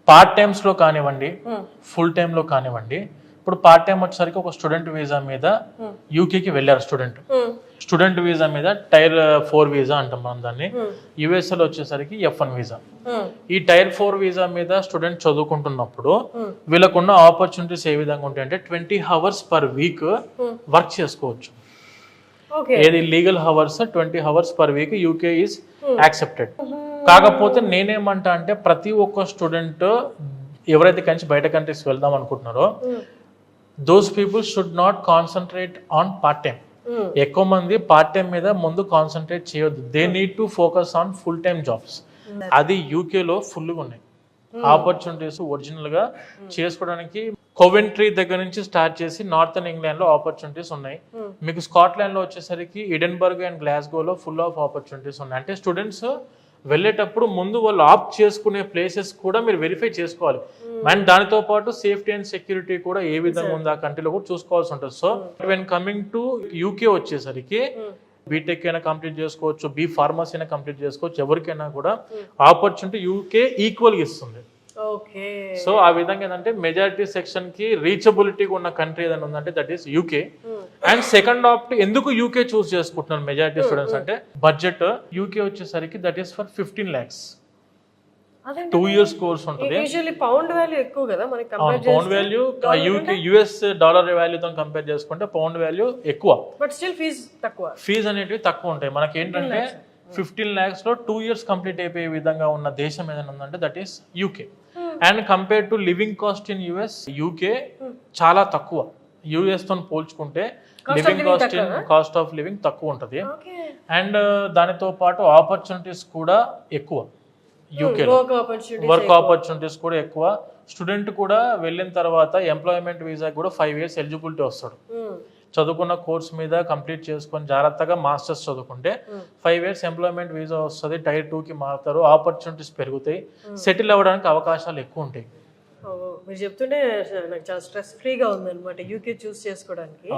Part times లో కానివ్వండి, full time లో కానివ్వండి. ఇప్పుడు పార్ట్ టైం వచ్చేసరికి ఒక స్టూడెంట్ వీసా మీద యూకేకి వెళ్ళారు స్టూడెంట్ వీసా మీద టైర్ 4 వీసా అంటాం మనం దాన్ని. యుఎస్ఏలో వచ్చేసరికి F1 వీసా. ఈ టైర్ 4 వీసా మీద స్టూడెంట్ చదువుకుంటున్నప్పుడు వీళ్ళకున్న ఆపర్చునిటీస్ ఏ విధంగా ఉంటాయంటే 20 hours per week వర్క్ చేసుకోవచ్చు. ఏది legal hours 20 hours per week UK is accepted. కాకపోతే నేనేమంటా అంటే ప్రతి ఒక్క స్టూడెంట్ ఎవరైతే కంచి బయట కంట్రీస్ వెళ్దాం అనుకుంటున్నారో those people should not concentrate on part time. ఎక్కువ మంది పార్ట్ టైం మీద ముందు కాన్సన్ట్రేట్ చేయొద్దు. They need to focus on full time jobs. అది యూకేలో ఫుల్గా ఉన్నాయి ఆపర్చునిటీస్. ఒరిజినల్ గా చేసుకోవడానికి కోవెంట్రీ దగ్గర నుంచి స్టార్ట్ చేసి నార్థన్ ఇంగ్లాండ్ లో ఆపర్చునిటీస్ ఉన్నాయి. మీకు స్కాట్లాండ్ లో వచ్చేసరికి ఎడిన్బర్గ్ అండ్ గ్లాస్గోలో ఫుల్ ఆఫ్ ఆపర్చునిటీస్ ఉన్నాయి. అంటే స్టూడెంట్స్ వెళ్ళేటప్పుడు ముందు వాళ్ళు ఆప్ట్ చేసుకునే ప్లేసెస్ కూడా మీరు వెరిఫై చేసుకోవాలి. అండ్ దానితో పాటు సేఫ్టీ అండ్ సెక్యూరిటీ కూడా ఏ విధంగా ఉంది ఆ కంట్రీలో కూడా చూసుకోవాల్సి ఉంటుంది. So when coming to UK వచ్చేసరికి బీటెక్ అయినా కంప్లీట్ చేసుకోవచ్చు, ఫార్మసీ అయినా కంప్లీట్ చేసుకోవచ్చు. ఎవరికైనా కూడా ఆపర్చునిటీ యూకే ఈక్వల్ గా ఇస్తుంది. సో ఆ విధంగా ఏంటంటే మెజారిటీ సెక్షన్ కి రీచబిలిటీ ఉన్న కంట్రీ ఏదైనా ఉందంటే that is UK. And second opt ఎందుకు యూకే చూస్ చేసుకుంటున్నారు మెజారిటీ స్టూడెంట్స్ అంటే బడ్జెట్ యూకే వచ్చేసరికి that is for 15 lakhs. 2 years course ఉంటుంది. పౌండ్ వాల్యూ ఎక్కువ కదా మనకి. Pound value UK US dollar వాల్యూతో కంపేర్ చేసుకుంటే పౌండ్ వాల్యూ ఎక్కువ. బట్ స్టిల్ ఫీజ్ అనేటివి తక్కువ ఉంటాయి. మనకి ఏంటంటే 15 lakhs లో 2 years కంప్లీట్ అయిపోయే విధంగా ఉన్న దేశం ఏదైనా ఉందంటే that is UK. And compare to living cost in US UK చాలా తక్కువ. యుఎస్ తో పోల్చుకుంటే లివింగ్ కాస్ట్ ఆఫ్ లివింగ్ తక్కువ ఉంటుంది. అండ్ దానితో పాటు ఆపర్చునిటీస్ కూడా ఎక్కువ యూకేలో. వర్క్ ఆపర్చునిటీస్ కూడా ఎక్కువ. స్టూడెంట్ కూడా వెళ్ళిన తర్వాత ఎంప్లాయ్మెంట్ వీసా కూడా 5 years ఎలిజిబిలిటీ వస్తాడు. చదువుకున్న కోర్స్ మీద కంప్లీట్ చేసుకొని జాగ్రత్తగా మాస్టర్స్ చదువుకుంటే 5 years ఎంప్లాయ్మెంట్ వీసా వస్తుంది. టైర్ 2 కి మారుతారు. ఆపర్చునిటీస్ పెరుగుతాయి. సెటిల్ అవ్వడానికి అవకాశాలు ఎక్కువ ఉంటాయి. మీరు చెప్తుంటే నాకు చాలా స్ట్రెస్ ఫ్రీగా ఉంది అనమాట యూకే చూస్ చేసుకోవడానికి.